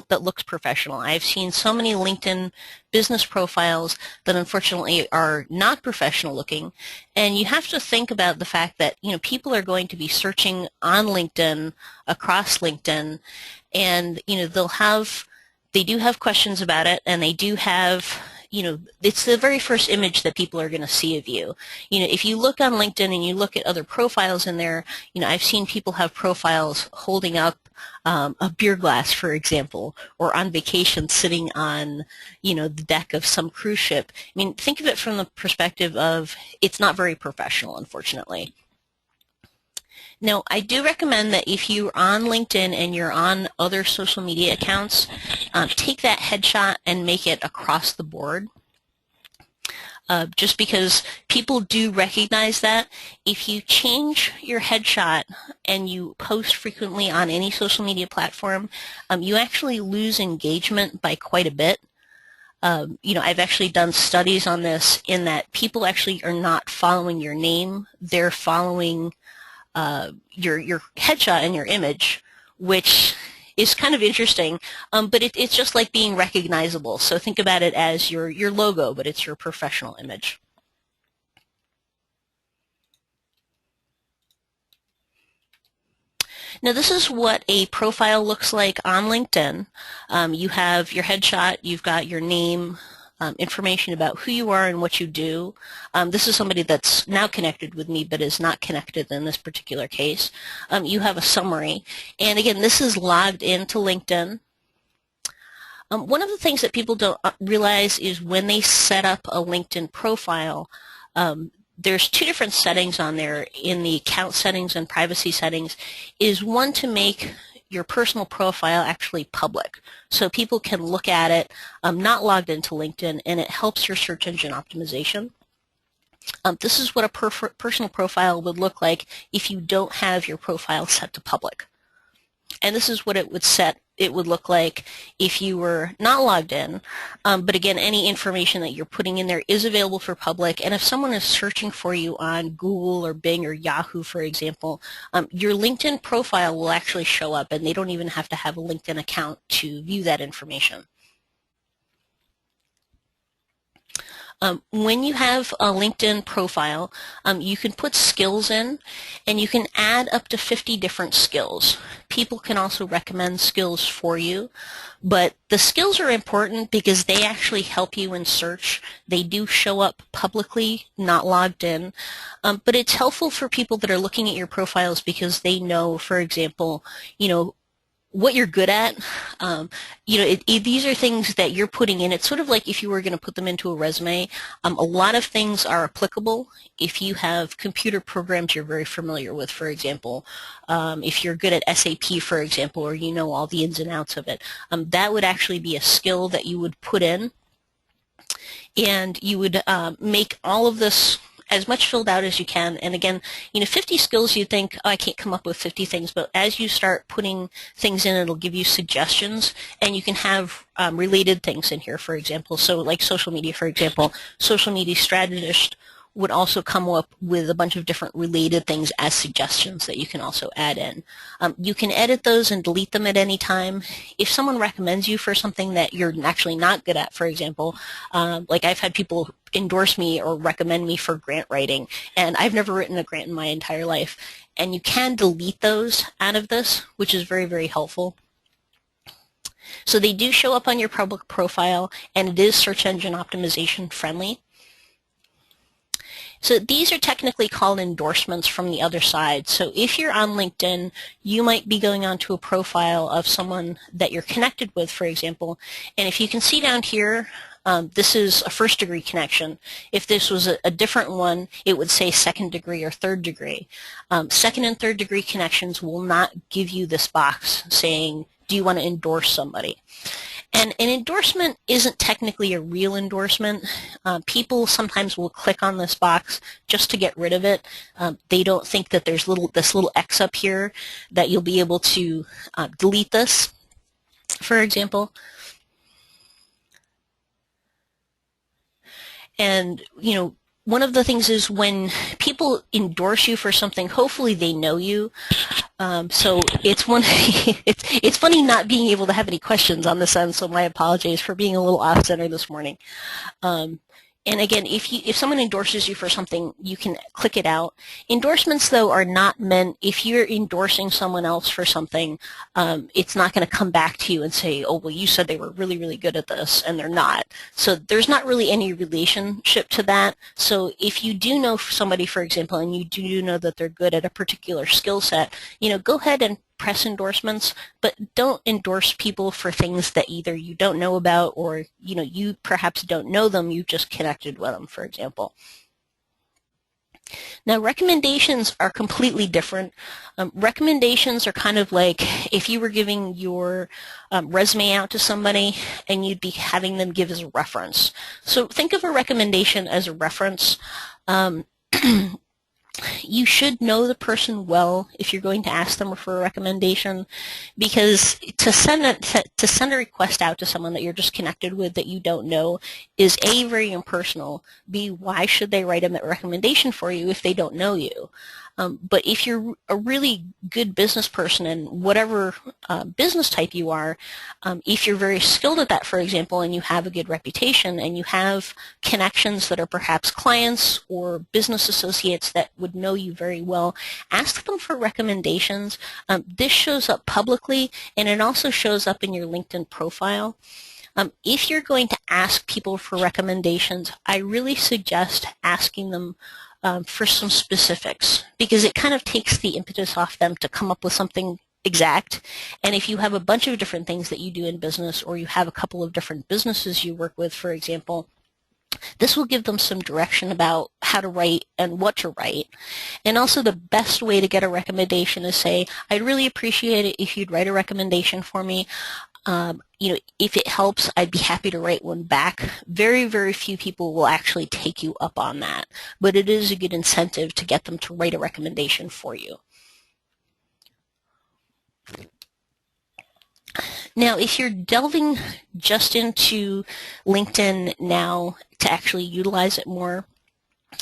that looks professional. I've seen so many LinkedIn business profiles that unfortunately are not professional looking, and you have to think about the fact that people are going to be searching on LinkedIn, across LinkedIn, and they do have questions about it, and they do have it's the very first image that people are going to see of you. If you look on LinkedIn and you look at other profiles in there, I've seen people have profiles holding up a beer glass, for example, or on vacation sitting on, the deck of some cruise ship. I mean, think of it from the perspective of it's not very professional, unfortunately. Now, I do recommend that if you're on LinkedIn and you're on other social media accounts, take that headshot and make it across the board. Just because people do recognize that. If you change your headshot and you post frequently on any social media platform, you actually lose engagement by quite a bit. I've actually done studies on this in that people actually are not following your name. They're following your headshot and your image, which is kind of interesting, but it's just like being recognizable. So think about it as your logo, but it's your professional image. Now this is what a profile looks like on LinkedIn. You have your headshot, you've got your name, information about who you are and what you do. This is somebody that's now connected with me but is not connected in this particular case. You have a summary, and again, this is logged into LinkedIn. One of the things that people don't realize is when they set up a LinkedIn profile, there's two different settings on there in the account settings and privacy settings. Is one to make your personal profile actually public, so people can look at it not logged into LinkedIn, and it helps your search engine optimization. This is what a personal profile would look like if you don't have your profile set to public. And this is what it would look like if you were not logged in. But again, any information that you're putting in there is available for public. And if someone is searching for you on Google or Bing or Yahoo, for example, your LinkedIn profile will actually show up, and they don't even have to have a LinkedIn account to view that information. When you have a LinkedIn profile, you can put skills in, and you can add up to 50 different skills. People can also recommend skills for you, but the skills are important because they actually help you in search. They do show up publicly, not logged in, but it's helpful for people that are looking at your profiles because they know, for example, what you're good at. These are things that you're putting in. It's sort of like if you were going to put them into a resume. A lot of things are applicable. If you have computer programs you're very familiar with, for example, if you're good at SAP, for example, or you know all the ins and outs of it, that would actually be a skill that you would put in, and you would make all of this as much filled out as you can. And again, 50 skills, you think, oh, I can't come up with 50 things, but as you start putting things in, it'll give you suggestions, and you can have related things in here, for example. So like social media, for example, social media strategist would also come up with a bunch of different related things as suggestions that you can also add in. You can edit those and delete them at any time. If someone recommends you for something that you're actually not good at, for example, like I've had people endorse me or recommend me for grant writing, and I've never written a grant in my entire life. And you can delete those out of this, which is very, very helpful. So they do show up on your public profile, and it is search engine optimization friendly. So these are technically called endorsements from the other side. So if you're on LinkedIn, you might be going onto a profile of someone that you're connected with, for example. And if you can see down here, this is a first degree connection. If this was a different one, it would say second degree or third degree. Second and third degree connections will not give you this box saying, do you want to endorse somebody? And an endorsement isn't technically a real endorsement. People sometimes will click on this box just to get rid of it. They don't think that there's this little X up here that you'll be able to delete this, for example. And, one of the things is when people endorse you for something, hopefully they know you. So it's one. It's funny not being able to have any questions on this end. So my apologies for being a little off center this morning. Um, and again, if someone endorses you for something, you can click it out. Endorsements, though, are not meant, if you're endorsing someone else for something, it's not going to come back to you and say, oh, well, you said they were really, really good at this, and they're not. So there's not really any relationship to that. So if you do know somebody, for example, and you do know that they're good at a particular skill set, go ahead and press endorsements, but don't endorse people for things that either you don't know about or, you perhaps don't know them, you just connected with them, for example. Now, recommendations are completely different. Recommendations are kind of like if you were giving your resume out to somebody and you'd be having them give as a reference. So think of a recommendation as a reference. You should know the person well if you're going to ask them for a recommendation, because to send a request out to someone that you're just connected with that you don't know is A, very impersonal, B, why should they write a recommendation for you if they don't know you? But if you're a really good business person and whatever business type you are, if you're very skilled at that, for example, and you have a good reputation and you have connections that are perhaps clients or business associates that would know you very well, ask them for recommendations. This shows up publicly, and it also shows up in your LinkedIn profile. If you're going to ask people for recommendations, I really suggest asking them for some specifics, because it kind of takes the impetus off them to come up with something exact. And if you have a bunch of different things that you do in business, or you have a couple of different businesses you work with, for example, this will give them some direction about how to write and what to write. And also the best way to get a recommendation is say, I'd really appreciate it if you'd write a recommendation for me. If it helps, I'd be happy to write one back. Very, very few people will actually take you up on that, but it is a good incentive to get them to write a recommendation for you. Now, if you're delving just into LinkedIn now to actually utilize it more,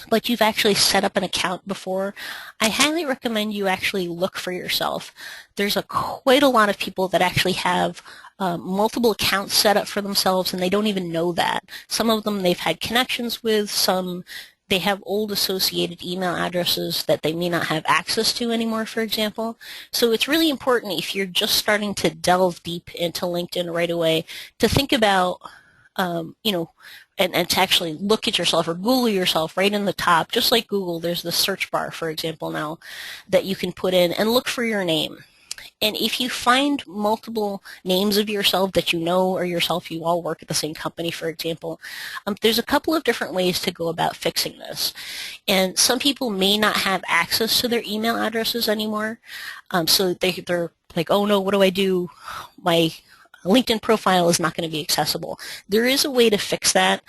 but you've actually set up an account before, I highly recommend you actually look for yourself. There's quite a lot of people that actually have multiple accounts set up for themselves, and they don't even know that. Some of them they've had connections with, some they have old associated email addresses that they may not have access to anymore, for example. So it's really important, if you're just starting to delve deep into LinkedIn right away, to think about, and to actually look at yourself or Google yourself right in the top. Just like Google, there's the search bar, for example, now that you can put in and look for your name. And if you find multiple names of yourself that you know or yourself, you all work at the same company, for example, there's a couple of different ways to go about fixing this. And some people may not have access to their email addresses anymore. So they're like, oh no, what do I do? My LinkedIn profile is not going to be accessible. There is a way to fix that.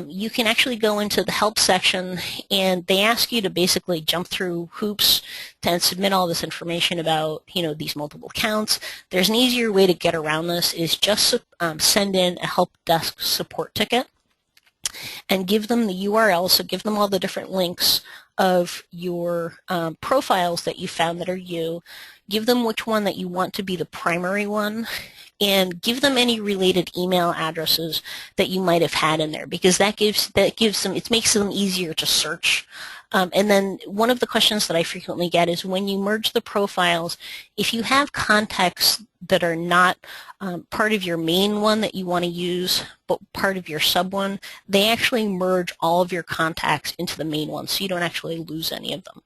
You can actually go into the help section, and they ask you to basically jump through hoops and submit all this information about, these multiple accounts. There's an easier way to get around this, is just send in a help desk support ticket and give them the URL, so give them all the different links of your profiles that you found that are you. Give them which one that you want to be the primary one, and give them any related email addresses that you might have had in there, because that gives them, it makes them easier to search. And then one of the questions that I frequently get is, when you merge the profiles, if you have contacts that are not part of your main one that you want to use, but part of your sub one, they actually merge all of your contacts into the main one, so you don't actually lose any of them.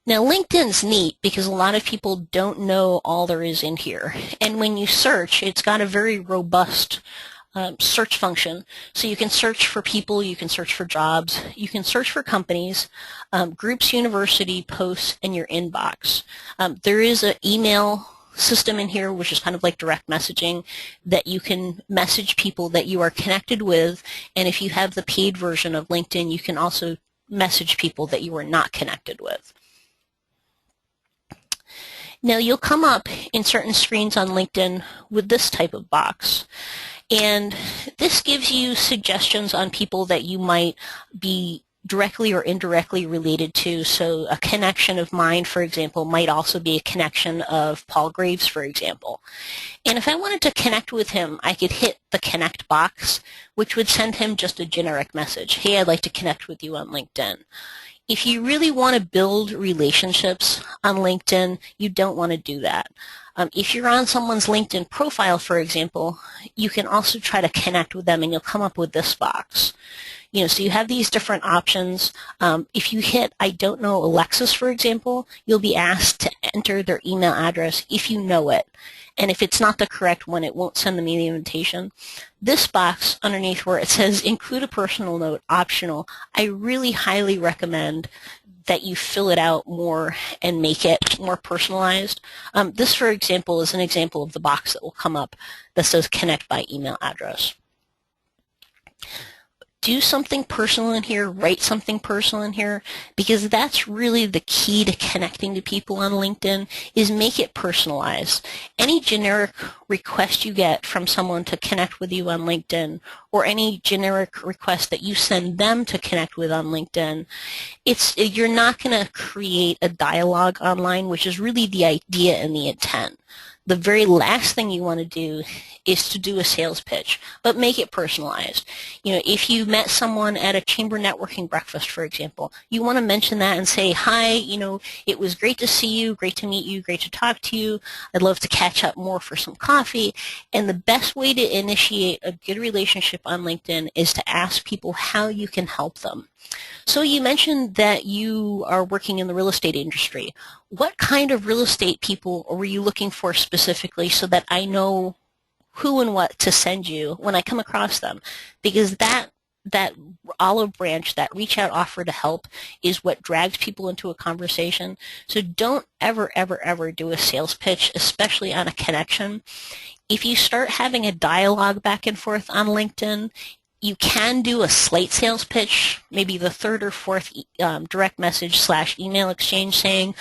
Now, LinkedIn's neat because a lot of people don't know all there is in here. And when you search, it's got a very robust search function. So you can search for people, you can search for jobs, you can search for companies, groups, university, posts, and your inbox. There is an email system in here, which is kind of like direct messaging, that you can message people that you are connected with. And if you have the paid version of LinkedIn, you can also message people that you are not connected with. Now, you'll come up in certain screens on LinkedIn with this type of box. And this gives you suggestions on people that you might be directly or indirectly related to. So a connection of mine, for example, might also be a connection of Paul Graves, for example. And if I wanted to connect with him, I could hit the connect box, which would send him just a generic message. Hey, I'd like to connect with you on LinkedIn. If you really want to build relationships on LinkedIn, you don't want to do that. If you're on someone's LinkedIn profile, for example, you can also try to connect with them and you'll come up with this box. So you have these different options. If you hit I don't know Alexis, for example, you'll be asked to enter their email address if you know it. And if it's not the correct one, it won't send them the invitation. This box underneath where it says include a personal note, optional, I really highly recommend that you fill it out more and make it more personalized. This, for example, is an example of the box that will come up that says connect by email address. Do something personal in here, write something personal in here, because that's really the key to connecting to people on LinkedIn, is make it personalized. Any generic request you get from someone to connect with you on LinkedIn, or any generic request that you send them to connect with on LinkedIn, you're not going to create a dialogue online, which is really the idea and the intent. The very last thing you want to do is to do a sales pitch, but make it personalized. If you met someone at a chamber networking breakfast, for example, you want to mention that and say, hi, it was great to see you, great to meet you, great to talk to you. I'd love to catch up more for some coffee. And the best way to initiate a good relationship on LinkedIn is to ask people how you can help them. So you mentioned that you are working in the real estate industry. What kind of real estate people were you looking for specifically so that I know who and what to send you when I come across them? Because that olive branch, that reach out offer to help, is what drags people into a conversation. So don't ever, ever, ever do a sales pitch, especially on a connection. If you start having a dialogue back and forth on LinkedIn, you can do a slight sales pitch, maybe the third or fourth direct message / email exchange saying,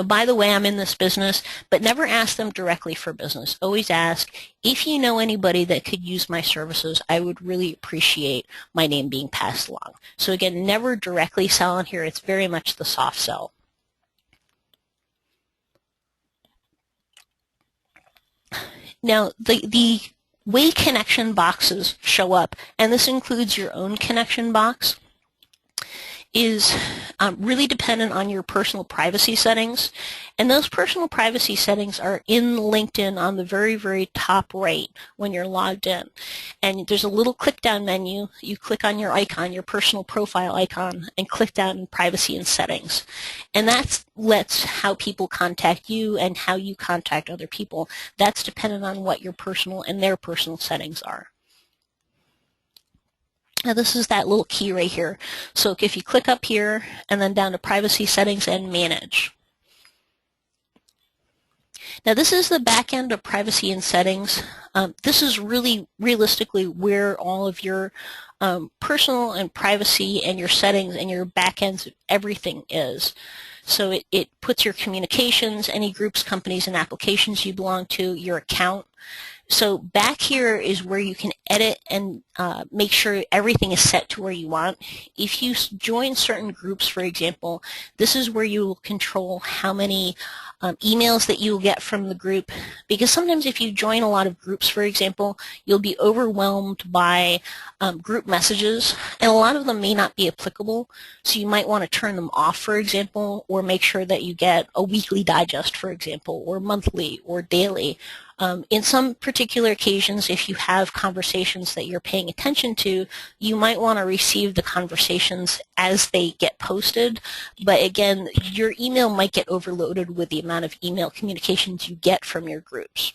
by the way, I'm in this business, but never ask them directly for business. Always ask, if you know anybody that could use my services, I would really appreciate my name being passed along. So again, never directly sell on here. It's very much the soft sell. Now, the way connection boxes show up, and this includes your own connection box, is really dependent on your personal privacy settings. And those personal privacy settings are in LinkedIn on the very, very top right when you're logged in. And there's a little click down menu. You click on your icon, your personal profile icon, and click down in privacy and settings. And that lets how people contact you and how you contact other people. That's dependent on what your personal and their personal settings are. Now this is that little key right here. So if you click up here and then down to privacy settings and manage. Now this is the back end of privacy and settings. This is really realistically where all of your personal and privacy and your settings and your back ends, everything is. So it puts your communications, any groups, companies, and applications you belong to, your account. So back here is where you can edit and make sure everything is set to where you want. If you join certain groups, for example, this is where you will control how many emails that you'll get from the group, because sometimes if you join a lot of groups, for example, you'll be overwhelmed by group messages, and a lot of them may not be applicable, so you might want to turn them off, for example, or make sure that you get a weekly digest, for example, or monthly or daily. In some particular occasions, if you have conversations that you're paying attention to, you might want to receive the conversations as they get posted. But again, your email might get overloaded with the amount of email communications you get from your groups.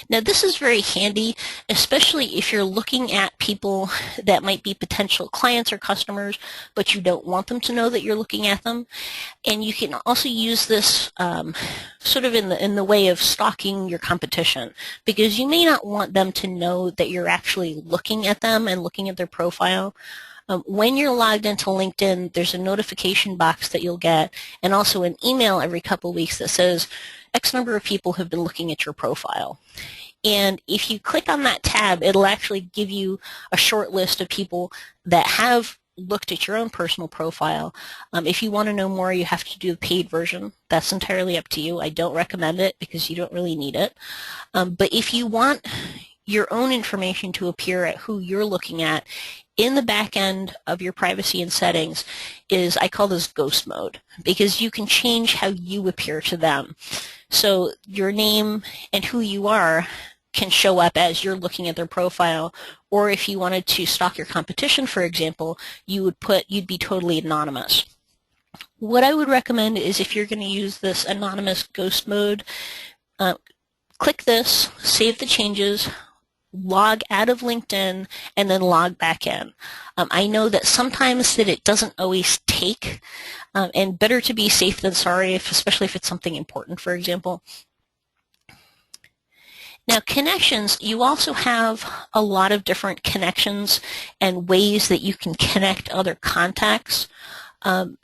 Now this is very handy, especially if you're looking at people that might be potential clients or customers, but you don't want them to know that you're looking at them. And you can also use this sort of in the way of stalking your competition, because you may not want them to know that you're actually looking at them and looking at their profile. When you're logged into LinkedIn, there's a notification box that you'll get, and also an email every couple of weeks that says X number of people have been looking at your profile. And if you click on that tab, it'll actually give you a short list of people that have looked at your own personal profile. If you want to know more, you have to do the paid version. That's entirely up to you. I don't recommend it because you don't really need it. But if you want your own information to appear at who you're looking at, in the back end of your privacy and settings is, I call this ghost mode, because you can change how you appear to them. So your name and who you are can show up as you're looking at their profile, or if you wanted to stalk your competition, for example, you'd be totally anonymous. What I would recommend is, if you're going to use this anonymous ghost mode, click this, save the changes, log out of LinkedIn, and then log back in. I know that sometimes that it doesn't always take, and better to be safe than sorry, especially if it's something important, for example. Now, connections, you also have a lot of different connections and ways that you can connect other contacts.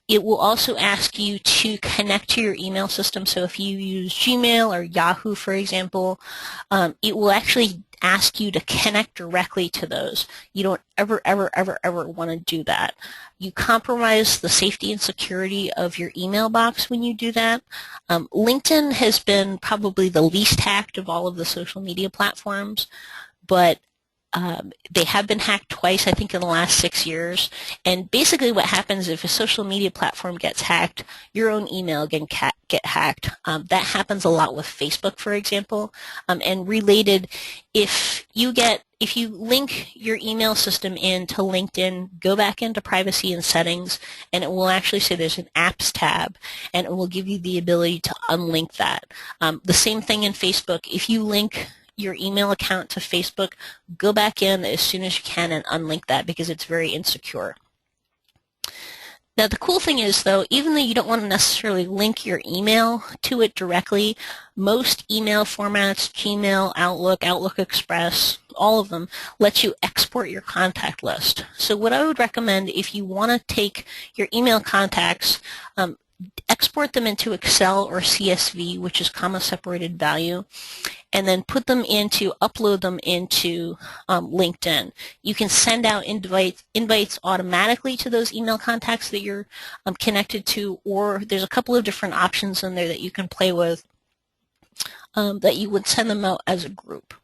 It will also ask you to connect to your email system. So if you use Gmail or Yahoo, for example, it will actually ask you to connect directly to those. You don't ever want to do that. You compromise the safety and security of your email box when you do that. LinkedIn has been probably the least hacked of all of the social media platforms, but they have been hacked twice, I think, in the last 6 years. And basically what happens if a social media platform gets hacked, your own email can get hacked. That happens a lot with Facebook, for example. And related, if you link your email system into LinkedIn, go back into privacy and settings, and it will actually say there's an apps tab, and it will give you the ability to unlink that. The same thing in Facebook. If you link your email account to Facebook, go back in as soon as you can and unlink that, because it's very insecure. Now, the cool thing is, though, even though you don't want to necessarily link your email to it directly, most email formats, Gmail, Outlook Express, all of them, let you export your contact list. So what I would recommend, if you want to take your email contacts, export them into Excel or CSV, which is comma separated value, and then upload them into LinkedIn. You can send out invites automatically to those email contacts that you're connected to, or there's a couple of different options in there that you can play with, that you would send them out as a group.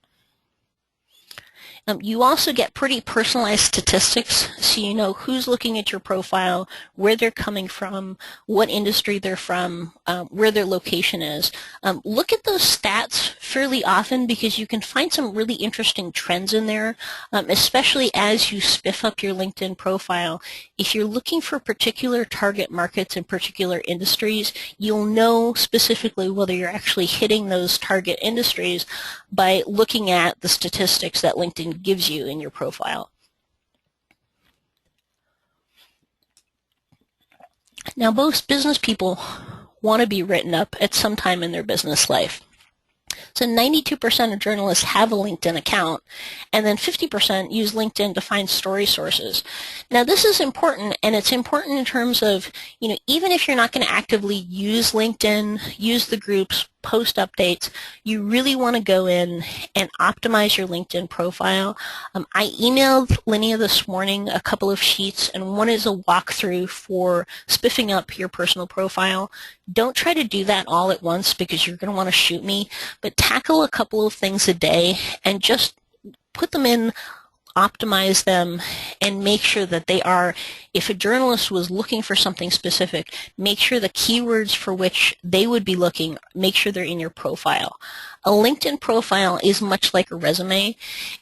You also get pretty personalized statistics, so you know who's looking at your profile, where they're coming from, what industry they're from, where their location is. Look at those stats fairly often, because you can find some really interesting trends in there, especially as you spiff up your LinkedIn profile. If you're looking for particular target markets and particular industries, you'll know specifically whether you're actually hitting those target industries by looking at the statistics that LinkedIn gives you in your profile. Now, most business people want to be written up at some time in their business life. So 92% of journalists have a LinkedIn account, and then 50% use LinkedIn to find story sources. Now, this is important, and it's important in terms of, even if you're not going to actively use LinkedIn, use the groups, post updates, you really want to go in and optimize your LinkedIn profile. I emailed Linnea this morning a couple of sheets, and one is a walkthrough for spiffing up your personal profile. Don't try to do that all at once, because you're going to want to shoot me, but tackle a couple of things a day and just put them in, optimize them, and make sure that they are, if a journalist was looking for something specific, make sure the keywords for which they would be looking, make sure they're in your profile. A LinkedIn profile is much like a resume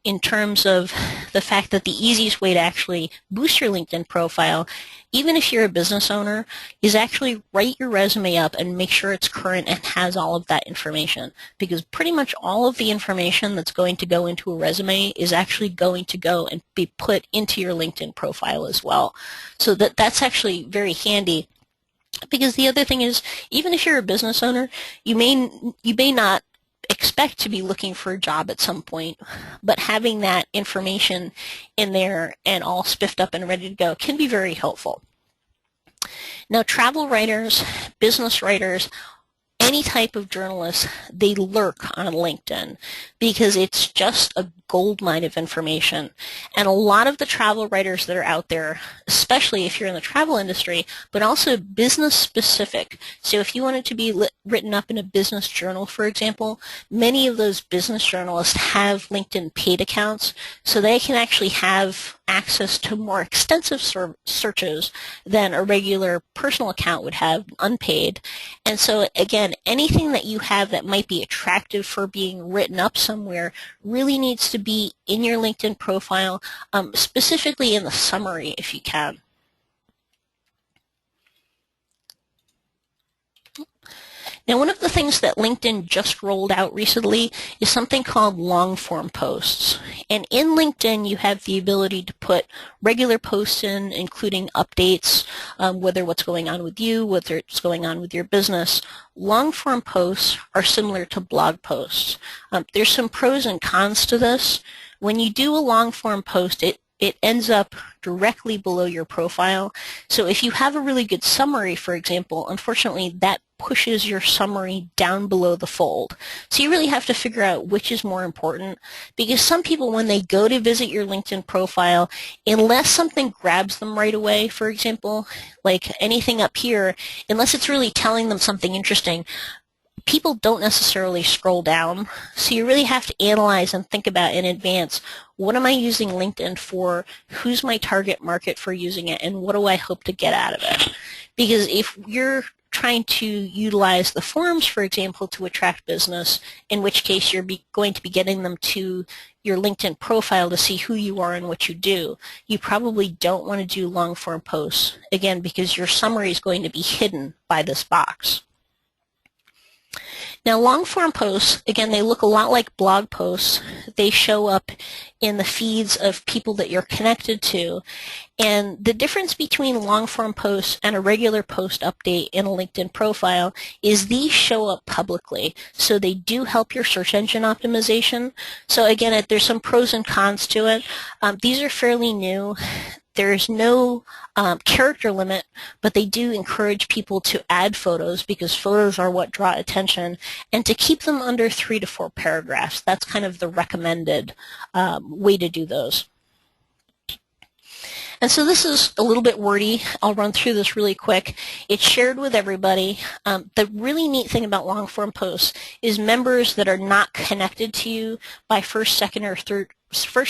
in terms of the fact that the easiest way to actually boost your LinkedIn profile, even if you're a business owner, is actually write your resume up and make sure it's current and has all of that information, because pretty much all of the information that's going to go into a resume is actually going to go and be put into your LinkedIn profile as well. So that's actually very handy, because the other thing is, even if you're a business owner, you may not expect to be looking for a job at some point, but having that information in there and all spiffed up and ready to go can be very helpful. Now, travel writers, business writers, any type of journalist, they lurk on LinkedIn, because it's just a goldmine of information. And a lot of the travel writers that are out there, especially if you're in the travel industry, but also business specific. So if you wanted to be written up in a business journal, for example, many of those business journalists have LinkedIn paid accounts, so they can actually have access to more extensive searches than a regular personal account would have unpaid. And so again, anything that you have that might be attractive for being written up somewhere really needs to be in your LinkedIn profile, specifically in the summary if you can. Now, one of the things that LinkedIn just rolled out recently is something called long-form posts. And in LinkedIn, you have the ability to put regular posts in, including updates, whether what's going on with you, whether it's going on with your business. Long-form posts are similar to blog posts. There's some pros and cons to this. When you do a long-form post, it ends up directly below your profile. So if you have a really good summary, for example, unfortunately that pushes your summary down below the fold. So you really have to figure out which is more important, because some people, when they go to visit your LinkedIn profile, unless something grabs them right away, for example, like anything up here, unless it's really telling them something interesting, people don't necessarily scroll down. So you really have to analyze and think about in advance, what am I using LinkedIn for? Who's my target market for using it? And what do I hope to get out of it? Because if you're trying to utilize the forums, for example, to attract business, in which case you're going to be getting them to your LinkedIn profile to see who you are and what you do, you probably don't want to do long-form posts, again, because your summary is going to be hidden by this box. Now, long-form posts, again, they look a lot like blog posts. They show up in the feeds of people that you're connected to. And the difference between long-form posts and a regular post update in a LinkedIn profile is these show up publicly. So they do help your search engine optimization. So again, there's some pros and cons to it. These are fairly new. There is no character limit, but they do encourage people to add photos because photos are what draw attention, and to keep them under 3 to 4 paragraphs. That's kind of the recommended way to do those. And so this is a little bit wordy. I'll run through this really quick. It's shared with everybody. The really neat thing about long-form posts is members that are not connected to you by first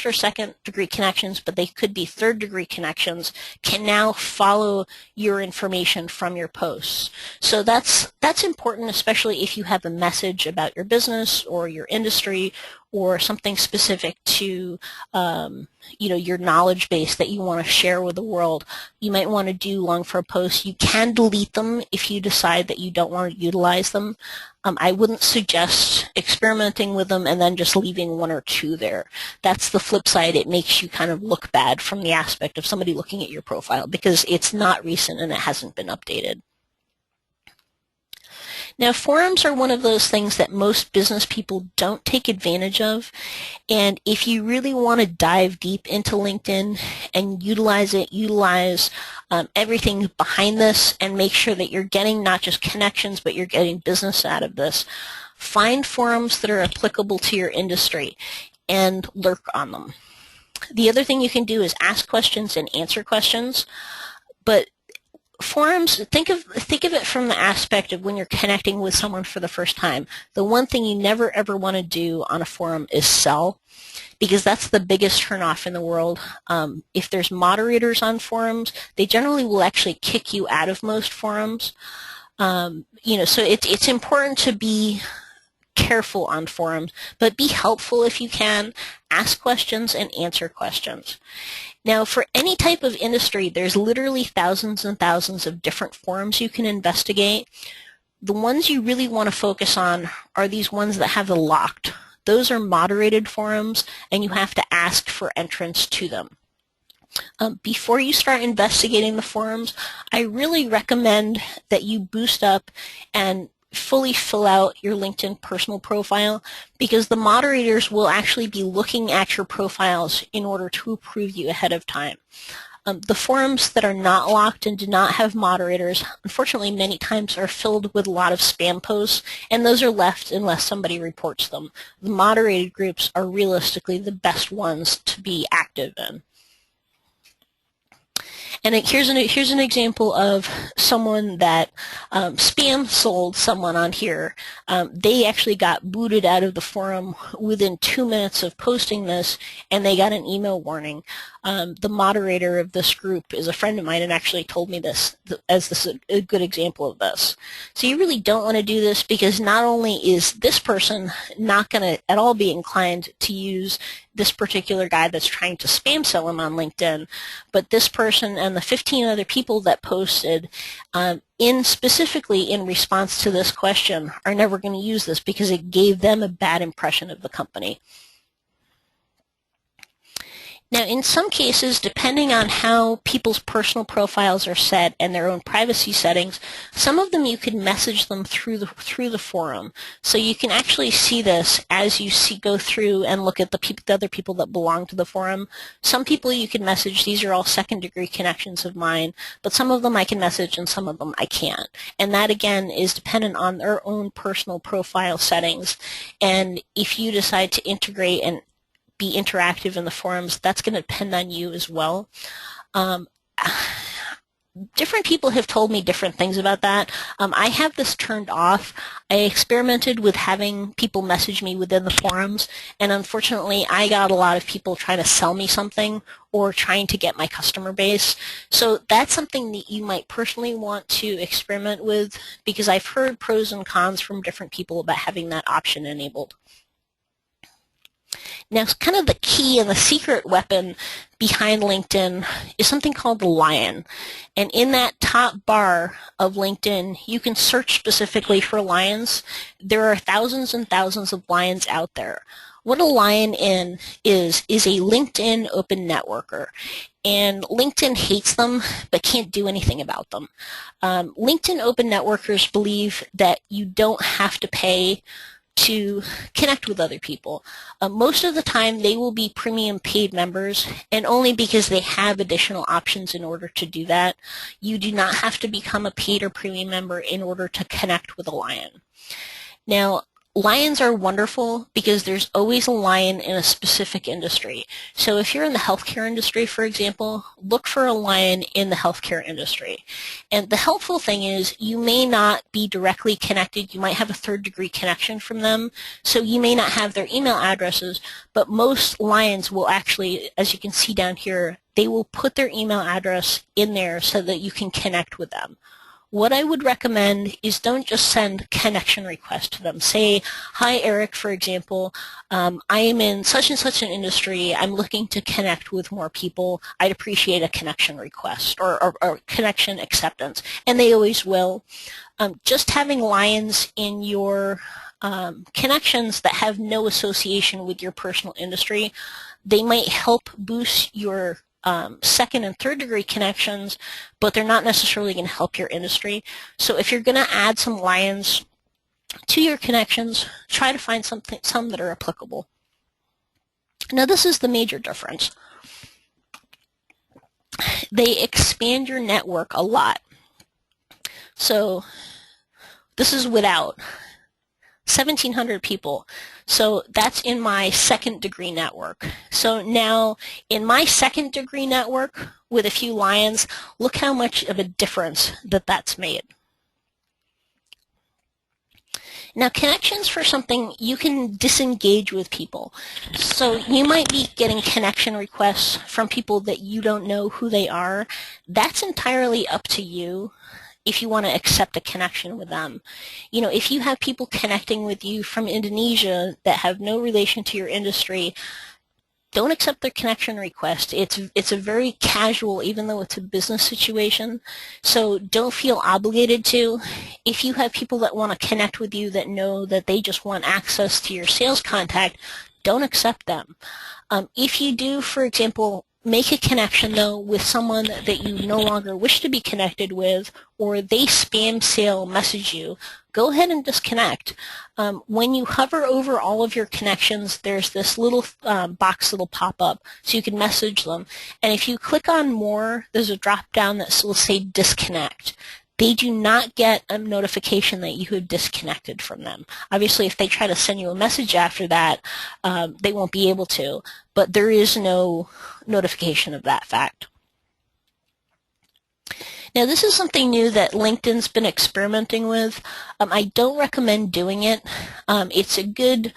or second degree connections, but they could be third degree connections, can now follow your information from your posts. So that's important, especially if you have a message about your business or your industry or something specific to your knowledge base that you want to share with the world. You might want to do long-form posts. You can delete them if you decide that you don't want to utilize them. I wouldn't suggest experimenting with them and then just leaving 1 or 2 there. That's the flip side. It makes you kind of look bad from the aspect of somebody looking at your profile because it's not recent and it hasn't been updated. Now, forums are one of those things that most business people don't take advantage of, and if you really want to dive deep into LinkedIn and utilize it, utilize everything behind this and make sure that you're getting not just connections, but you're getting business out of this, find forums that are applicable to your industry and lurk on them. The other thing you can do is ask questions and answer questions, but forums, think of it from the aspect of when you're connecting with someone for the first time. The one thing you never ever want to do on a forum is sell, because that's the biggest turnoff in the world. If there's moderators on forums, they generally will actually kick you out of most forums. So it's important to be careful on forums, but be helpful if you can. Ask questions and answer questions. Now, for any type of industry, there's literally thousands and thousands of different forums you can investigate. The ones you really want to focus on are these ones that have the locked. Those are moderated forums, and you have to ask for entrance to them. Before you start investigating the forums, I really recommend that you boost up and fully fill out your LinkedIn personal profile, because the moderators will actually be looking at your profiles in order to approve you ahead of time. The forums that are not locked and do not have moderators, unfortunately, many times are filled with a lot of spam posts, and those are left unless somebody reports them. The moderated groups are realistically the best ones to be active in. And here's an example of someone that spam sold someone on here. They actually got booted out of the forum within 2 minutes of posting this, and they got an email warning. The moderator of this group is a friend of mine and actually told me this as a good example of this. So you really don't want to do this, because not only is this person not going to at all be inclined to use this particular guy that's trying to spam sell him on LinkedIn, but this person and the 15 other people that posted specifically in response to this question are never going to use this because it gave them a bad impression of the company. Now, in some cases, depending on how people's personal profiles are set and their own privacy settings, some of them you can message them through the forum. So you can actually see this as you go through and look at the other people that belong to the forum. Some people you can message; these are all second-degree connections of mine. But some of them I can message, and some of them I can't. And that again is dependent on their own personal profile settings. And if you decide to integrate and be interactive in the forums, that's going to depend on you as well. Different people have told me different things about that. I have this turned off. I experimented with having people message me within the forums, and unfortunately I got a lot of people trying to sell me something or trying to get my customer base. So that's something that you might personally want to experiment with, because I've heard pros and cons from different people about having that option enabled. Now, kind of the key and the secret weapon behind LinkedIn is something called the lion. And in that top bar of LinkedIn, you can search specifically for lions. There are thousands and thousands of lions out there. What a lion is a LinkedIn open networker. And LinkedIn hates them, but can't do anything about them. LinkedIn open networkers believe that you don't have to pay to connect with other people. Most of the time they will be premium paid members, and only because they have additional options in order to do that. You do not have to become a paid or premium member in order to connect with a lion. Now, lions are wonderful because there's always a lion in a specific industry. So if you're in the healthcare industry, for example, look for a lion in the healthcare industry. And the helpful thing is you may not be directly connected. You might have a third-degree connection from them, so you may not have their email addresses, but most lions will actually, as you can see down here, they will put their email address in there so that you can connect with them. What I would recommend is don't just send connection requests to them. Say, hi Eric, for example, I am in such and such an industry. I'm looking to connect with more people. I'd appreciate a connection request or connection acceptance. And they always will. Just having lions in your connections that have no association with your personal industry, they might help boost your second and third degree connections, but they're not necessarily going to help your industry. So if you're going to add some lions to your connections, try to find some that are applicable. Now this is the major difference. They expand your network a lot. So this is without 1,700 people. So that's in my second degree network. So now in my second degree network with a few lions, look how much of a difference that's made. Now connections for something, you can disengage with people. So you might be getting connection requests from people that you don't know who they are. That's entirely up to you if you want to accept a connection with them. You know, if you have people connecting with you from Indonesia that have no relation to your industry, don't accept their connection request. It's a very casual, even though it's a business situation, so don't feel obligated to. If you have people that want to connect with you that know that they just want access to your sales contact, don't accept them. If you do, for example, make a connection, though, with someone that you no longer wish to be connected with, or they spam sale message you, go ahead and disconnect. When you hover over all of your connections, there's this little box that'll pop up so you can message them. And if you click on more, there's a drop down that will say disconnect. They do not get a notification that you have disconnected from them. Obviously, if they try to send you a message after that, they won't be able to, but there is no notification of that fact. Now, this is something new that LinkedIn's been experimenting with. I don't recommend doing it. It's a good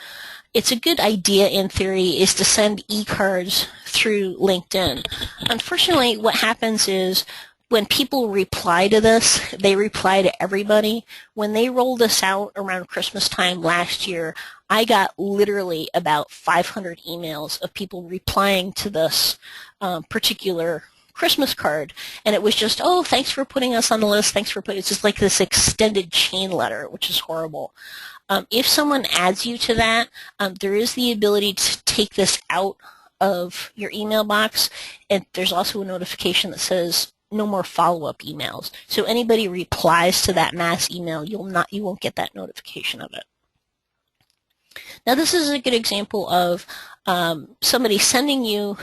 idea in theory is to send e-cards through LinkedIn. Unfortunately, what happens is when people reply to this, they reply to everybody. When they rolled this out around Christmas time last year, I got literally about 500 emails of people replying to this particular Christmas card, and it was just, oh, thanks for putting us on the list, thanks for putting, it's just like this extended chain letter, which is horrible. If someone adds you to that, there is the ability to take this out of your email box, and there's also a notification that says no more follow-up emails. So anybody replies to that mass email, you won't get that notification of it. Now this is a good example of somebody sending you,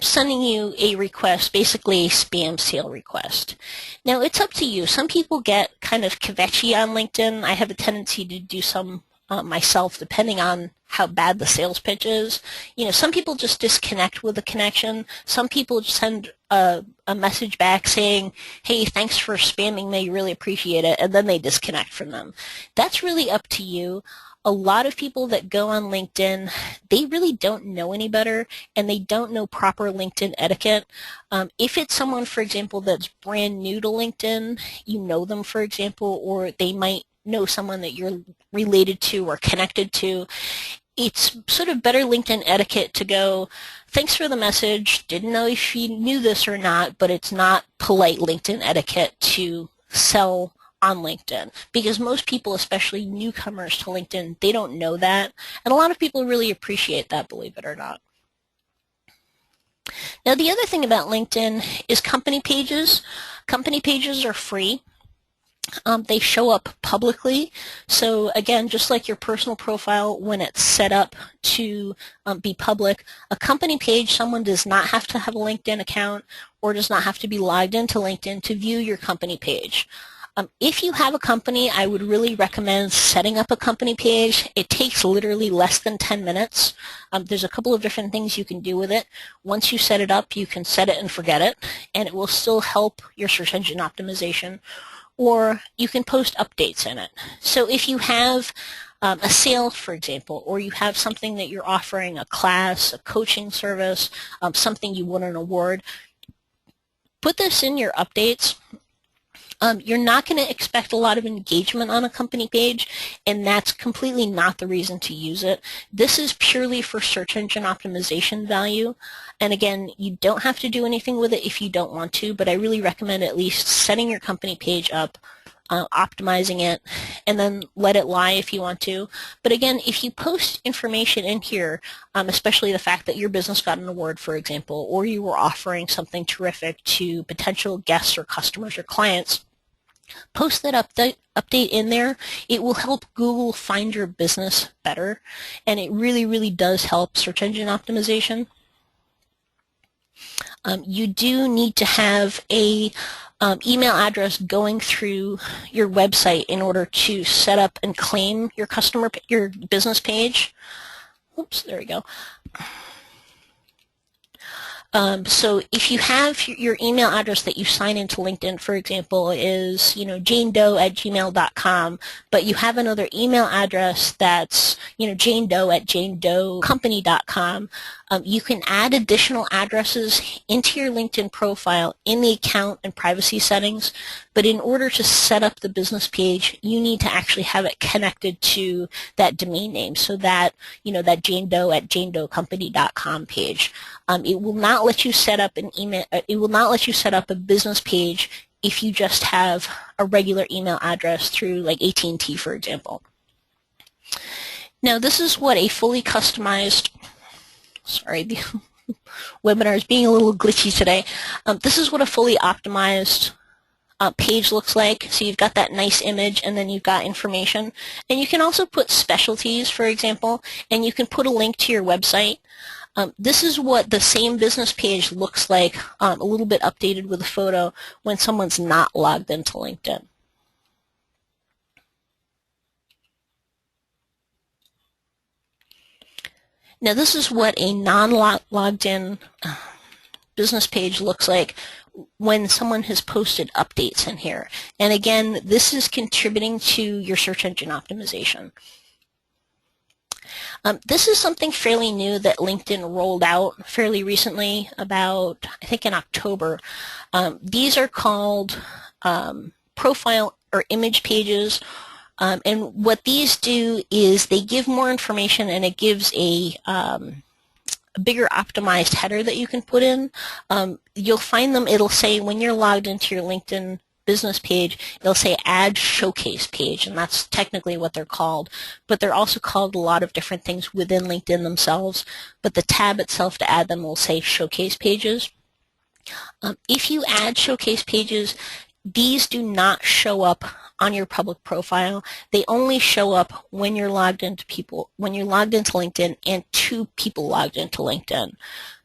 sending you a request, basically a spam sale request. Now it's up to you. Some people get kind of kvetchy on LinkedIn. I have a tendency to do some myself, depending on how bad the sales pitch is. You know, some people just disconnect with the connection. Some people just send a message back saying, hey, thanks for spamming me, really appreciate it, and then they disconnect from them. That's really up to you. A lot of people that go on LinkedIn, they really don't know any better, and they don't know proper LinkedIn etiquette. If it's someone, for example, that's brand new to LinkedIn, you know them, for example, or they might know someone that you're related to or connected to, it's sort of better LinkedIn etiquette to go, thanks for the message, didn't know if you knew this or not, but it's not polite LinkedIn etiquette to sell on LinkedIn, because most people, especially newcomers to LinkedIn, they don't know that, and a lot of people really appreciate that, believe it or not. Now the other thing about LinkedIn is company pages. Company pages are free. They show up publicly, so again, just like your personal profile, when it's set up to be public, a company page, someone does not have to have a LinkedIn account or does not have to be logged into LinkedIn to view your company page. If you have a company, I would really recommend setting up a company page. It takes literally less than 10 minutes. There's a couple of different things you can do with it. Once you set it up, you can set it and forget it, and it will still help your search engine optimization. Or you can post updates in it. So if you have a sale, for example, or you have something that you're offering, a class, a coaching service, something you won an award, put this in your updates. You're not going to expect a lot of engagement on a company page, and that's completely not the reason to use it. This is purely for search engine optimization value. And again, you don't have to do anything with it if you don't want to, but I really recommend at least setting your company page up, optimizing it, and then let it lie if you want to. But again, if you post information in here, especially the fact that your business got an award, for example, or you were offering something terrific to potential guests or customers or clients, post that update in there. It will help Google find your business better, and it really, really does help search engine optimization. You do need to have a email address going through your website in order to set up and claim your business page. Oops, there we go. So if you have your email address that you sign into LinkedIn, for example, is janedoe@gmail.com, but you have another email address that's janedoe@janedoecompany.com, you can add additional addresses into your LinkedIn profile in the account and privacy settings. But in order to set up the business page, you need to actually have it connected to that domain name, so that that janedoe@janedoecompany.com page. It will not let you set up an email. It will not let you set up a business page if you just have a regular email address through like AT&T, for example. Now, this is what a fully customized. Sorry, the webinar is being a little glitchy today. This is what a fully optimized page looks like. So you've got that nice image, and then you've got information. And you can also put specialties, for example, and you can put a link to your website. This is what the same business page looks like, a little bit updated with a photo when someone's not logged into LinkedIn. Now this is what a non-logged in business page looks like when someone has posted updates in here. And again, this is contributing to your search engine optimization. This is something fairly new that LinkedIn rolled out fairly recently, about, I think, in October. These are called profile or image pages. And what these do is they give more information, and it gives a bigger optimized header that you can put in. You'll find them, it'll say when you're logged into your LinkedIn business page, it'll say add showcase page, and that's technically what they're called. But they're also called a lot of different things within LinkedIn themselves. But the tab itself to add them will say showcase pages. If you add showcase pages, these do not show up on your public profile. They only show up when you're logged into LinkedIn and to people logged into LinkedIn.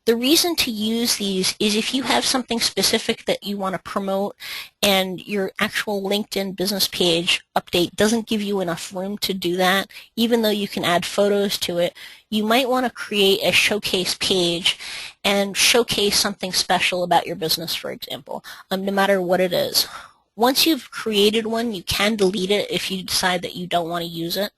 The reason to use these is if you have something specific that you want to promote and your actual LinkedIn business page update doesn't give you enough room to do that, even though you can add photos to it, you might want to create a showcase page and showcase something special about your business, for example, no matter what it is. Once you've created one, you can delete it if you decide that you don't want to use it.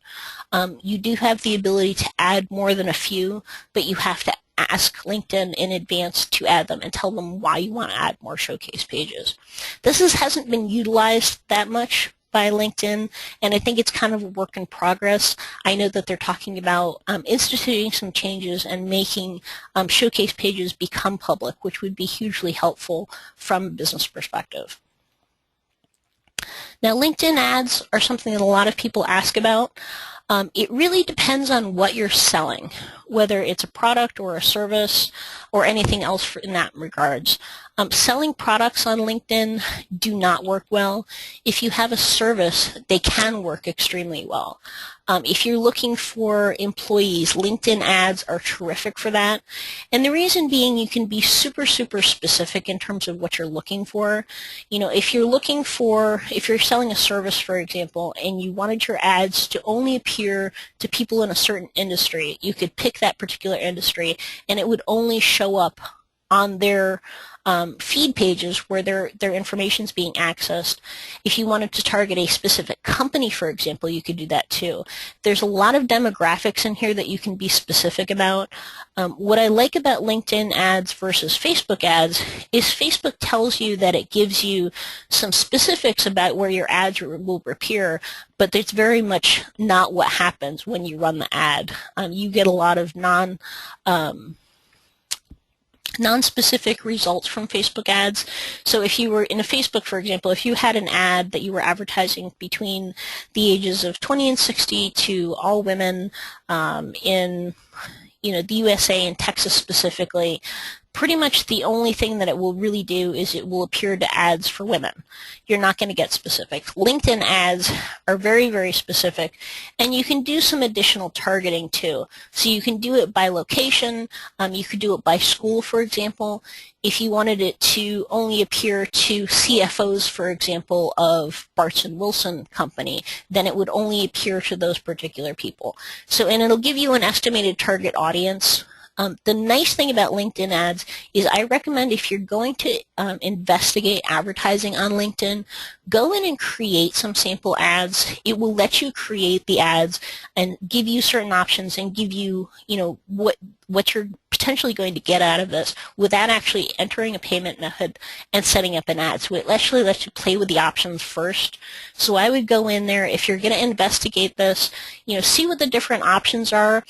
You do have the ability to add more than a few, but you have to ask LinkedIn in advance to add them and tell them why you want to add more showcase pages. This hasn't been utilized that much by LinkedIn, and I think it's kind of a work in progress. I know that they're talking about instituting some changes and making showcase pages become public, which would be hugely helpful from a business perspective. Now, LinkedIn ads are something that a lot of people ask about. It really depends on what you're selling, whether it's a product or a service or anything else in that regards. Selling products on LinkedIn do not work well. If you have a service, they can work extremely well. If you're looking for employees, LinkedIn ads are terrific for that. And the reason being, you can be super, super specific in terms of what you're looking for. You know, if you're selling a service, for example, and you wanted your ads to only appear to people in a certain industry, you could pick that particular industry and it would only show up on their feed pages where their information is being accessed. If you wanted to target a specific company, for example, you could do that too. There's a lot of demographics in here that you can be specific about. What I like about LinkedIn ads versus Facebook ads is Facebook tells you that it gives you some specifics about where your ads will appear, but it's very much not what happens when you run the ad. You get a lot of non-specific results from Facebook ads. So if you were in a Facebook, for example, if you had an ad that you were advertising between the ages of 20 and 60 to all women in the USA and Texas specifically, pretty much the only thing that it will really do is it will appear to ads for women. You're not going to get specific. LinkedIn ads are very, very specific, and you can do some additional targeting too. So you can do it by location. You could do it by school, for example. If you wanted it to only appear to CFOs, for example, of Bartz and Wilson Company, then it would only appear to those particular people. So, and it'll give you an estimated target audience. The nice thing about LinkedIn ads is I recommend if you're going to investigate advertising on LinkedIn, go in and create some sample ads. It will let you create the ads and give you certain options and give you, what you're potentially going to get out of this without actually entering a payment method and setting up an ad. So it actually lets you play with the options first. So I would go in there, if you're going to investigate this, see what the different options are.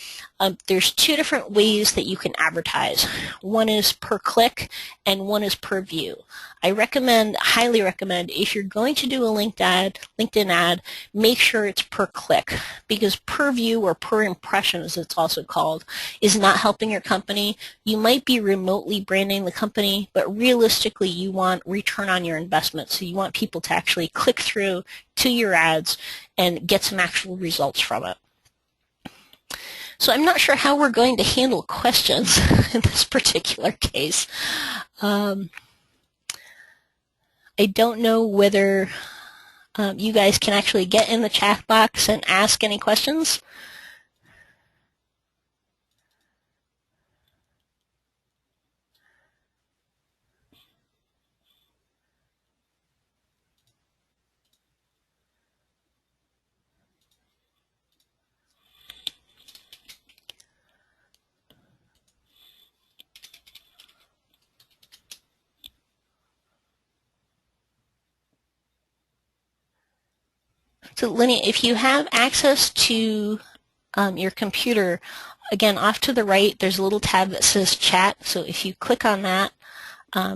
There's two different ways that you can advertise. One is per click and one is per view. I highly recommend, if you're going to do a LinkedIn ad, make sure it's per click, because per view, or per impression as it's also called, is not helping your company. You might be remotely branding the company, but realistically you want return on your investment. So you want people to actually click through to your ads and get some actual results from it. So I'm not sure how we're going to handle questions in this particular case. I don't know whether you guys can actually get in the chat box and ask any questions. So Linnea, if you have access to your computer, again, off to the right, there's a little tab that says chat. So if you click on that,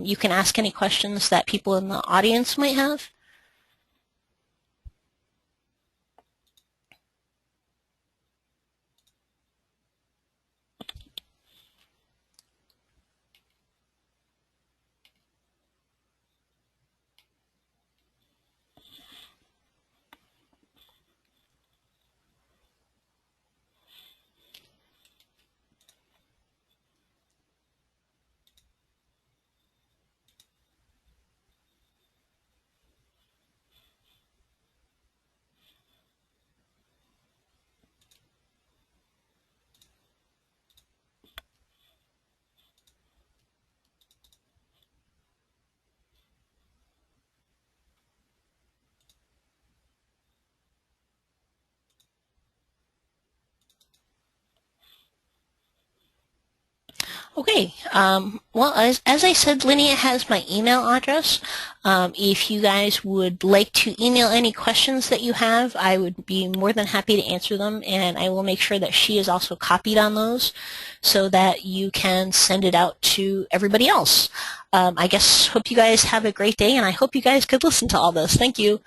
you can ask any questions that people in the audience might have. Okay, well, as I said, Linnea has my email address. If you guys would like to email any questions that you have, I would be more than happy to answer them, and I will make sure that she is also copied on those so that you can send it out to everybody else. I guess hope you guys have a great day, and I hope you guys could listen to all this. Thank you.